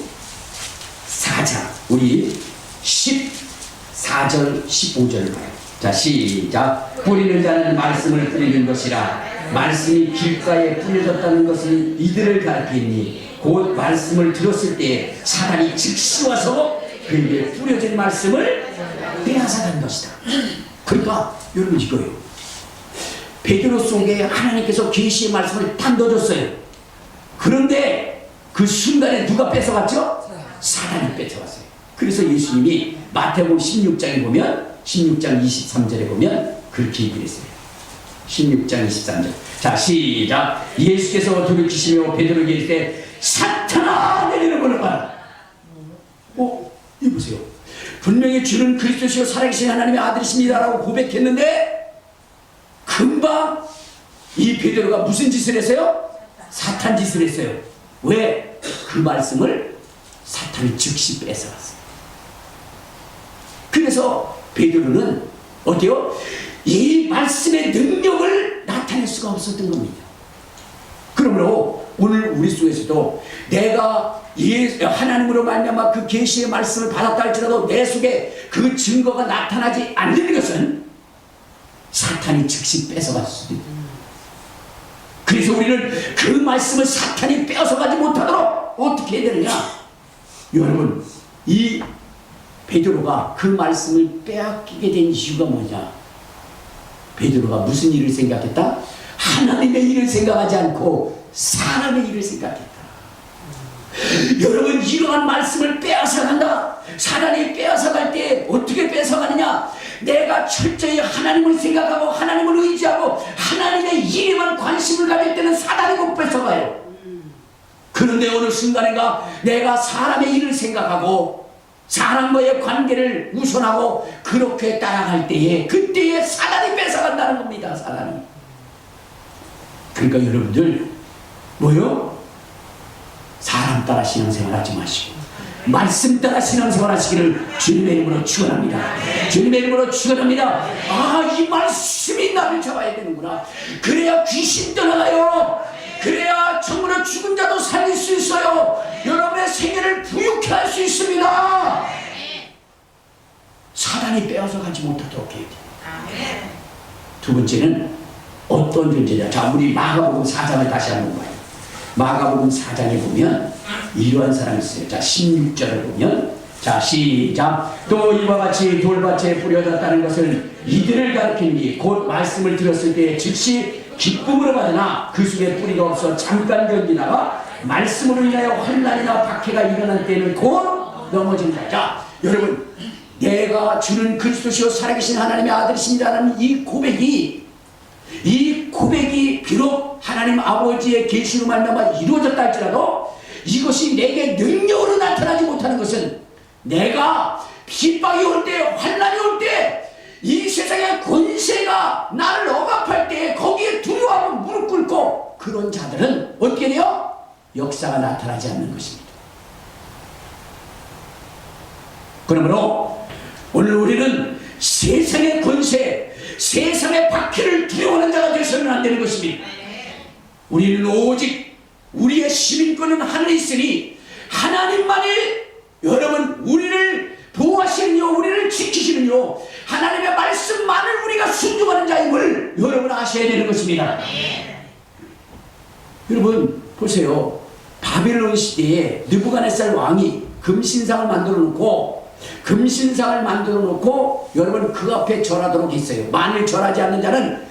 4장 우리 14절 15절을 봐요. 자, 시작. 뿌리는 자는 말씀을 뿌리는 것이라. 말씀이 길가에 뿌려졌다는 것은 이들을 가르치니 곧 말씀을 들었을 때 사단이 즉시 와서 그에게 뿌려진 말씀을 빼앗아간 것이다. 그러니까 여러분 이거예요. 베드로 속에 하나님께서 계시의 말씀을 딱 넣어줬어요. 그런데 그 순간에 누가 뺏어갔죠? 사단이 뺏어갔어요. 그래서 예수님이 마태복음 16장에 보면 16장 23절에 보면 그렇게 얘기를 했어요. 16장 23절. 자, 시작. 예수께서 돌이키시며 베드로에게 이르시되 사탄아 내리는 걸로 봐라. 이거 보세요. 분명히 주는 그리스도시요 살아계신 하나님의 아들이십니다라고 고백했는데 금방 이 베드로가 무슨 짓을 했어요? 사탄 짓을 했어요. 왜? 그 말씀을 사탄이 즉시 뺏어갔어요. 그래서 베드로는 어때요? 이 말씀의 능력을 나타낼 수가 없었던 겁니다. 그러므로 오늘 우리 속에서도 내가 하나님으로 말미암아 그 계시의 말씀을 받았다 할지라도 내 속에 그 증거가 나타나지 않는 것은 사탄이 즉시 뺏어갈 수도 있다. 그래서 우리는 그 말씀을 사탄이 뺏어가지 못하도록 어떻게 해야 되느냐? 여러분, 이 베드로가 그 말씀을 빼앗기게 된 이유가 뭐냐? 베드로가 무슨 일을 생각했다? 하나님의 일을 생각하지 않고 사람의 일을 생각했다. 여러분, 이러한 말씀을 빼앗아간다. 사단이 빼앗아갈 때 어떻게 뺏어가느냐? 내가 철저히 하나님을 생각하고 하나님을 의지하고 하나님의 일에만 관심을 가질 때는 사단이 못 뺏어가요. 그런데 어느 순간인가 내가 사람의 일을 생각하고 사람과의 관계를 우선하고 그렇게 따라갈 때에 그때에 사단이 뺏어간다는 겁니다. 사단이. 그러니까 여러분들 뭐요? 사람 따라 신앙생활 하지 마시고 말씀 따라 신앙생활 하시기를 주님의 이름으로 축원합니다. 주님의 이름으로 축원합니다. 이 말씀이 나를 잡아야 되는구나. 그래야 귀신 떠나가요. 그래야 정말로 죽은 자도 살릴 수 있어요. 여러분의 생애를 부유케 할 수 있습니다. 사단이 빼앗아 가지 못하도록 해야 돼요. 두 번째는 어떤 존재냐. 자, 우리 마가복음 4장을 다시 한번 봐요. 마가복음 4장에 보면 이러한 사람이 있어요. 자, 16절을 보면, 자, 시작. 또 이와 같이 돌밭에 뿌려졌다는 것을 이들을 가르치니 곧 말씀을 들었을 때 즉시 기쁨으로 받으나 그 속에 뿌리가 없어 잠깐 견디다가 말씀으로 인하여 환난이나 박해가 일어난 때는 곧 넘어진다. 자, 여러분, 내가 주는 그리스도시요 살아계신 하나님의 아들이십니다라는 이 고백이 비록 하나님 아버지의 계시로 말미암아 이루어졌다 할지라도 이것이 내게 능력으로 나타나지 못하는 것은 내가 핍박이 올 때, 환난이 올 때, 이 세상의 권세가 나를 억압할 때 거기에 두려워하고 무릎 꿇고 그런 자들은 어떻게 돼요? 역사가 나타나지 않는 것입니다. 그러므로 오늘 우리는 세상의 권세, 세상의 박해를 두려워하는 자가 되어서는 안 되는 것입니다. 우리는 오직 우리의 시민권은 하늘에 있으니 하나님만이 여러분 우리를 보호하시는요, 우리를 지키시는요, 하나님의 말씀만을 우리가 순종하는 자임을 여러분 아셔야 되는 것입니다. 여러분 보세요. 바벨론 시대에 느부갓네살 왕이 금신상을 만들어 놓고 여러분 그 앞에 절하도록 했어요. 만일 절하지 않는 자는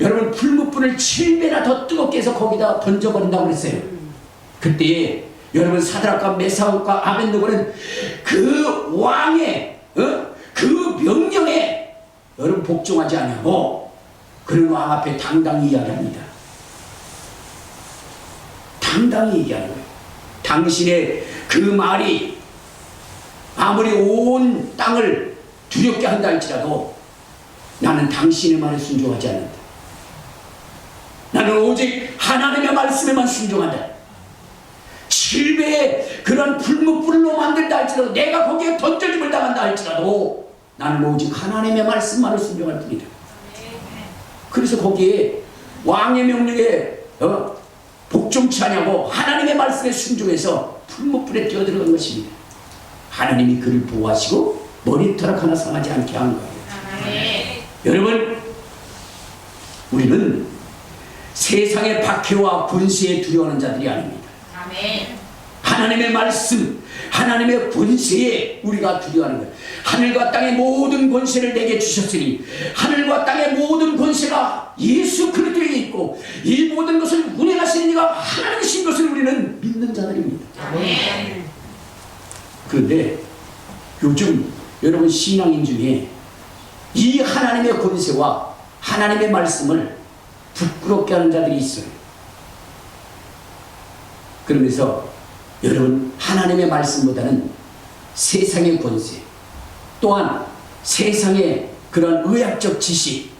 여러분 풀무불을 7배나 더 뜨겁게 해서 거기다 던져버린다고 그랬어요. 그때 여러분 사드락과 메사크와 아벤느고는 그 왕의 그 명령에 여러분 복종하지 않냐고 그런 왕 앞에 당당히 이야기합니다. 당당히 얘기하는 거예요. 당신의 그 말이 아무리 온 땅을 두렵게 한다 할지라도 나는 당신의 말에 순종하지 않는다. 나는 오직 하나님의 말씀에만 순종한다. 7배의 그런 불무불로 만든다 할지라도 내가 거기에 던져짐을 당한다 할지라도 나는 오직 하나님의 말씀만을 순종할 뿐이다. 그래서 거기에 왕의 명령에 복종치 않냐고 하나님의 말씀에 순종해서 풀무불에 뛰어들어간 것입니다. 하나님이 그를 보호하시고 머리털 하나 상하지 않게 한 거예요. 여러분, 우리는 세상의 박해와 권세에 두려워하는 자들이 아닙니다. 하나님의 말씀, 하나님의 권세에 우리가 두려워하는 거예요. 하늘과 땅의 모든 권세를 내게 주셨으니 하늘과 땅의 모든 권세가 예수 그리스도에 있고 이 모든 것을 운행하시는 이가 하나님이신 것을 우리는 믿는 자들입니다. 그런데 요즘 여러분 신앙인 중에 이 하나님의 권세와 하나님의 말씀을 부끄럽게 하는 자들이 있어요. 그러면서 여러분 하나님의 말씀보다는 세상의 권세 또한 세상의 그런 의학적 지식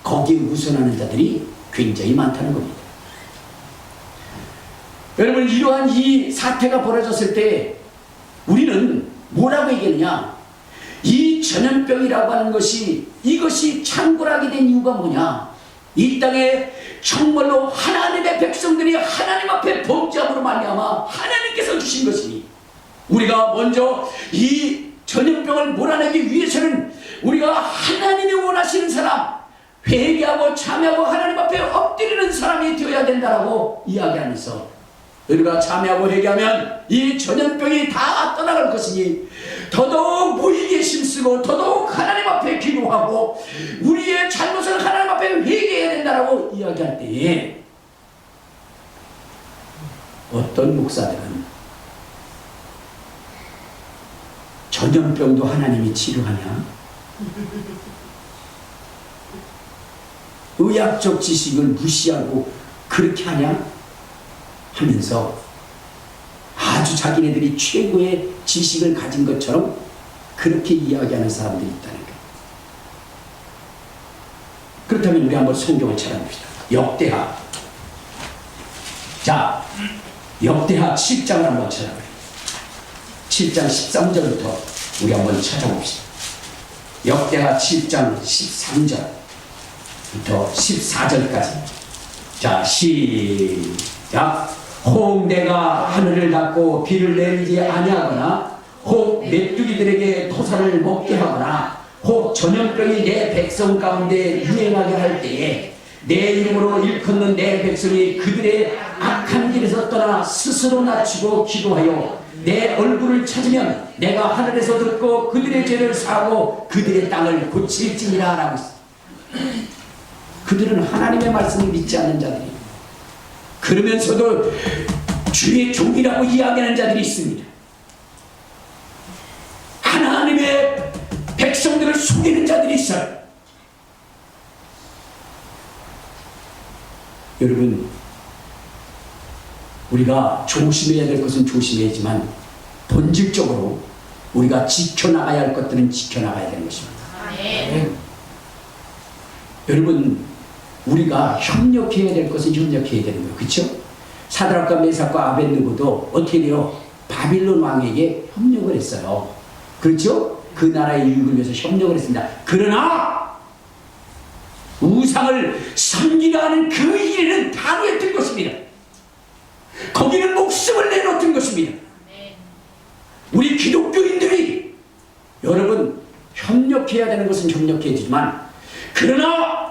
거기에 우선하는 자들이 굉장히 많다는 겁니다. 여러분 이러한 이 사태가 벌어졌을 때 우리는 뭐라고 얘기하느냐, 이 전염병이라고 하는 것이 이것이 창궐하게 된 이유가 뭐냐, 이 땅에 정말로 하나님의 백성들이 하나님 앞에 범죄함으로 말미암아 하나님께서 주신 것이니 우리가 먼저 이 전염병을 몰아내기 위해서는 우리가 하나님이 원하시는 사람, 회개하고 참여하고 하나님 앞에 엎드리는 사람이 되어야 된다라고 이야기하면서 우리가 참여하고 회개하면 이 전염병이 다 떠나갈 것이니 더더욱 모이기에 힘쓰고 더더욱 하나님 앞에 기도하고 우리의 잘못을 하나님 앞에 회개해야 된다라고 이야기할 때에 어떤 목사들은 전염병도 하나님이 치료하냐? 의학적 지식을 무시하고 그렇게 하냐? 하면서 아주 자기네들이 최고의 지식을 가진 것처럼 그렇게 이야기하는 사람들이 있다는 거예요. 그렇다면 우리 한번 성경을 찾아봅시다. 역대하. 자, 역대하 7장을 한번 찾아봐요. 7장 13절부터 우리 한번 찾아봅시다. 역대하 7장 13절부터 14절까지. 자, 시작. 혹 내가 하늘을 닫고 비를 내리지 아니하거나 혹 메뚜기들에게 토사를 먹게 하거나 혹 전염병이 내 백성 가운데 유행하게 할 때에 내 이름으로 일컫는 내 백성이 그들의 악한 길에서 떠나 스스로 낮추고 기도하여 내 얼굴을 찾으면 내가 하늘에서 듣고 그들의 죄를 사하고 그들의 땅을 고칠지니라 라고 했습니다. 그들은 하나님의 말씀을 믿지 않는 자들이, 그러면서도 주의 종이라고 이야기하는 자들이 있습니다. 하나님의 백성들을 속이는 자들이 있어요. 여러분, 우리가 조심해야 될 것은 조심해야지만 본질적으로 우리가 지켜나가야 할 것들은 지켜나가야 되는 것입니다. 여러분, 우리가 협력해야 될 것은 협력해야 되는 거예요. 그렇죠? 사드락과 메삭과 아벳느고도 어떻게 돼요? 바빌론 왕에게 협력을 했어요. 그렇죠? 그 나라의 유익을 위해서 협력을 했습니다. 그러나 우상을 섬기려 하는 그 일에는 방해했던 것입니다. 거기는 목숨을 내놓던 것입니다. 우리 기독교인들이 여러분 협력해야 되는 것은 협력해야 되지만, 그러나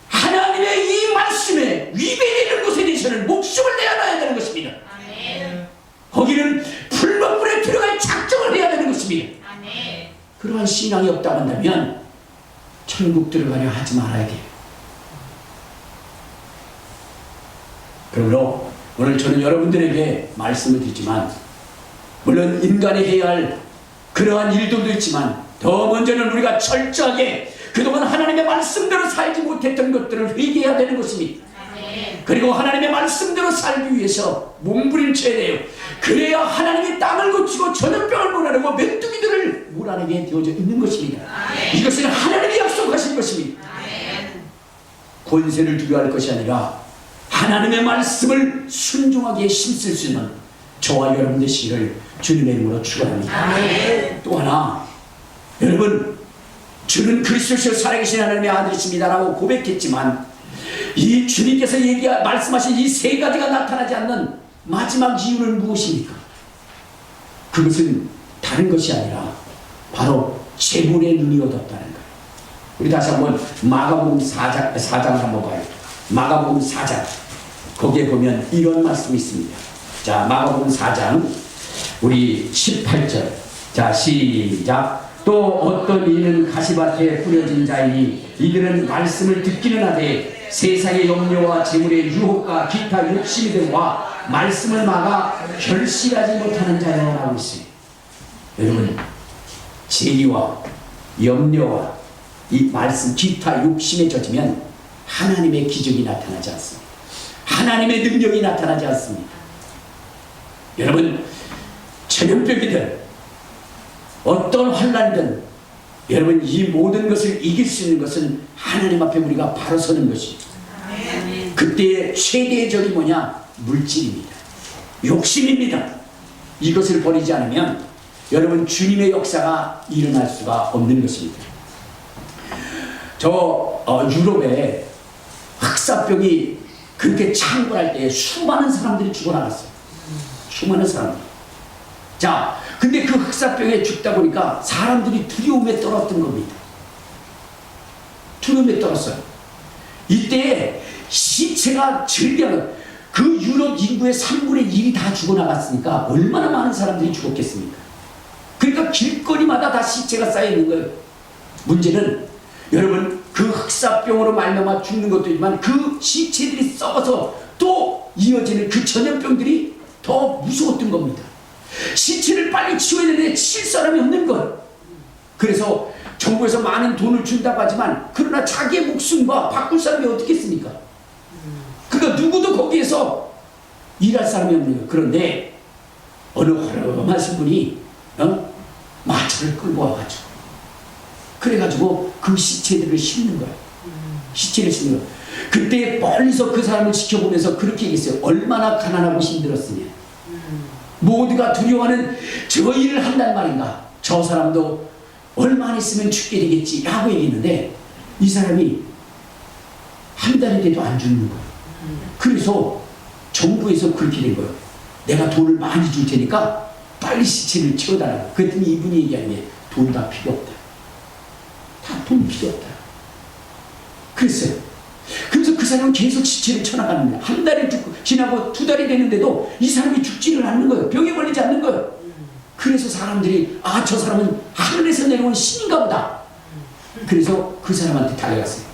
하나님의 이 말씀에 위배되는 것에 대해서는 목숨을 내어놔야 되는 것입니다. 거기는 불법불에 들어갈 작정을 해야 되는 것입니다. 그러한 신앙이 없다고 한다면 천국 들어가려 하지 말아야 돼요. 그러므로 오늘 저는 여러분들에게 말씀을 드리지만, 물론 인간이 해야 할 그러한 일들도 있지만 더 먼저는 우리가 철저하게 그동안 하나님의 말씀대로 살지 못했던 것들을 회개해야 되는 것입니다. 그리고 하나님의 말씀대로 살기 위해서 몸부림쳐야 돼요. 그래야 하나님이 땅을 고치고 전염병을 몰아내고 메뚜기들을 몰아내게 되어져 있는 것입니다. 이것은 하나님이 약속하신 것입니다. 권세를 두려워할 것이 아니라 하나님의 말씀을 순종하게 힘쓸 수 있는 저와 여러분 되시기를 주님의 이름으로 축원합니다. 또 하나, 여러분, 주는 그리스도시요 살아계신 하나님의 아들이십니다라고 고백했지만, 이 주님께서 말씀하신 이 세 가지가 나타나지 않는 마지막 이유는 무엇입니까? 그것은 다른 것이 아니라 바로 재물의 눈이 어둡다는 거예요. 우리 다시 한번 마가복음 4장을 한번 봐요. 마가복음 4장, 거기에 보면 이런 말씀이 있습니다. 자, 마가복음 4장 우리 18절. 자, 시작. 또 어떤 이는 가시밭에 뿌려진 자이니 이들은 말씀을 듣기는 하되 세상의 염려와 재물의 유혹과 기타 욕심이 들과 말씀을 막아 결실하지 못하는 자라고 있어요. 여러분, 재리와 염려와 이 말씀 기타 욕심에 젖으면 하나님의 기적이 나타나지 않습니다. 하나님의 능력이 나타나지 않습니다. 여러분, 전염병이든 어떤 환난이든 여러분, 이 모든 것을 이길 수 있는 것은 하나님 앞에 우리가 바로 서는 것입니다. 그때의 최대의 적이 뭐냐? 물질입니다. 욕심입니다. 이것을 버리지 않으면 여러분 주님의 역사가 일어날 수가 없는 것입니다. 유럽에 흑사병이 그렇게 창궐할 때 수많은 사람들이 죽어나갔어요. 수많은 사람들. 자, 근데 그 흑사병에 죽다 보니까 사람들이 두려움에 떨었던 겁니다. 두려움에 떨었어요. 이때 시체가 절대하는 그 유럽 인구의 3분의 1이 다 죽어나갔으니까 얼마나 많은 사람들이 죽었겠습니까? 그러니까 길거리마다 다 시체가 쌓여있는 거예요. 문제는 여러분, 그 흑사병으로 말미암아 죽는 것도 있지만 그 시체들이 썩어서 또 이어지는 그 전염병들이 더 무서웠던 겁니다. 시체를 빨리 치워야 되는데 칠 사람이 없는 거예요. 그래서 정부에서 많은 돈을 준다고 하지만 그러나 자기의 목숨과 바꿀 사람이 어떻게 있습니까? 그러니까 누구도 거기에서 일할 사람이 없는 거예요. 그런데 어느 허름하신 분이 마차를 끌고 와가지고 그래가지고 그 시체들을 싣는 거야. 시체를 싣는 거야. 그때 멀리서 그 사람을 지켜보면서 그렇게 얘기했어요. 얼마나 가난하고 힘들었으면 모두가 두려워하는 저 일을 한단 말인가. 저 사람도 얼마 안 있으면 죽게 되겠지 라고 얘기했는데 이 사람이 한 달이 돼도 안 죽는 거예요. 그래서 정부에서 그렇게 된 거예요. 내가 돈을 많이 줄 테니까 빨리 시체를 채워달라고. 그랬더니 이분이 얘기하는 게 돈 다 필요 없다. 다 돈 필요 없다. 그랬어요. 그래서 그 사람은 계속 시체를 쳐나가는 거예요. 한 달이 지나고 2달이 되는데도 이 사람이 죽지를 않는 거예요. 병에 걸리지 않는 거예요. 그래서 사람들이 아, 저 사람은 하늘에서 내려온 신인가 보다. 그래서 그 사람한테 달려갔어요.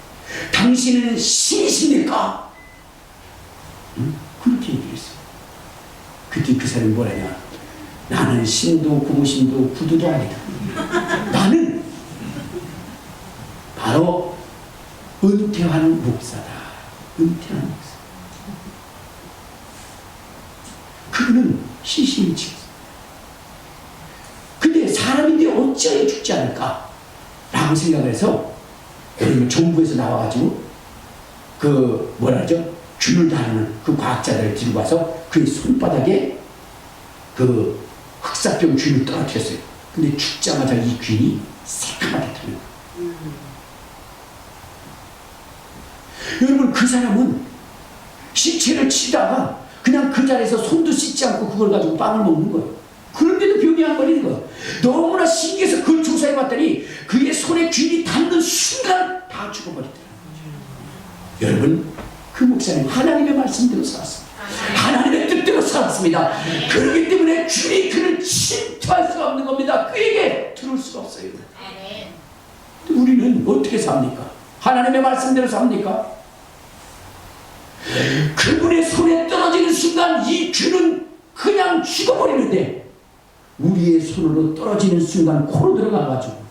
당신은 신이십니까? 응? 그렇게 얘기를 했어요. 그때 그 사람이 뭐라냐. 나는 신도 고무신도 구두도 아니다. 나는 바로 은퇴한 목사다. 은퇴한 목사. 그는 시신을 지켰어요. 근데 사람인데 어찌하여 죽지 않을까? 라고 생각을 해서 여러분 정부에서 나와가지고 그 뭐라 하죠? 균을 다루는 그 과학자들을 들고 와서 그의 손바닥에 그 흑사병 균을 떨어뜨렸어요. 근데 죽자마자 이 균이 새카맣게 타는 거예요. 여러분 그 사람은 시체를 치다가 그냥 그 자리에서 손도 씻지 않고 그걸 가지고 빵을 먹는 거예요. 그런데도 병이 안 걸리는 거예요. 너무나 신기해서 그걸 조사해봤더니 그의 손에 균이 닿는 순간 다 죽어버리더라고요. 여러분 그 목사님 하나님의 말씀대로 살았습니다. 하나님의 뜻대로 살았습니다. 그렇기 때문에 균이 그를 침투할 수가 없는 겁니다. 그에게 들어올 수가 없어요. 우리는 어떻게 삽니까? 하나님의 말씀대로 삽니까? 그분의 손에 떨어지는 순간 이 균은 그냥 죽어버리는데 우리의 손으로 떨어지는 순간 코로 들어가가지고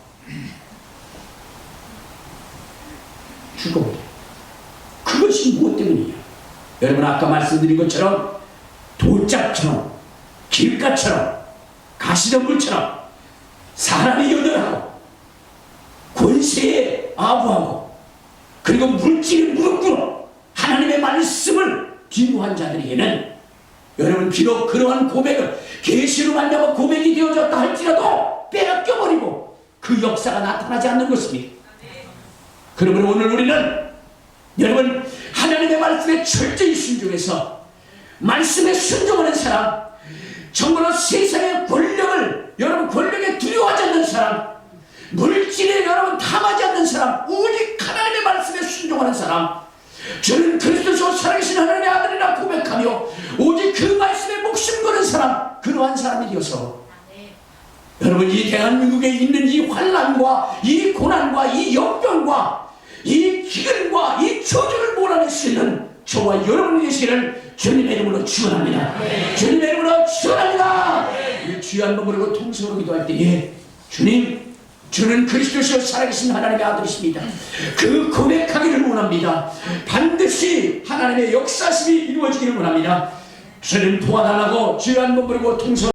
죽어버려요. 그것이 무엇 때문이냐? 여러분 아까 말씀드린 것처럼 돌짝처럼 길가처럼 가시덤불처럼 사람이 연연하고 권세에 아부하고 그리고 물질에 무릎 꿇어 하나님의 말씀을 뒤로한 자들에게는 여러분 비록 그러한 고백을 계시로 말미암아 고백이 되어졌다 할지라도 빼앗겨버리고 그 역사가 나타나지 않는 것입니다. 그러므로 오늘 우리는 여러분 하나님의 말씀에 철저히 순종해서 말씀에 순종하는 사람, 정말로 세상의 권력을 여러분 권력에 두려워하지 않는 사람, 물질에 여러분 탐하지 않는 사람, 오직 하나님의 말씀에 순종하는 사람, 저는 그리스도시로 살아계신 하나님의 아들이라 고백하며 오직 그 말씀에 목숨 거는 사람, 그러한 사람이 되어서 여러분 이 대한민국에 있는 이 환난과 이 고난과 이 역병과 이 기근과 이 저주를 몰아낼 수 있는 저와 여러분이 되시기를 주님의 이름으로 축원합니다. 주님의 이름으로 축원합니다. 이 귀한 몸으로 통성으로 기도할 때에 주님, 주는 그리스도시여 살아계신 하나님의 아들이십니다. 그 고백하기를 원합니다. 반드시 하나님의 역사심이 이루어지기를 원합니다. 주님 도와달라고 귀한 몸으로 통성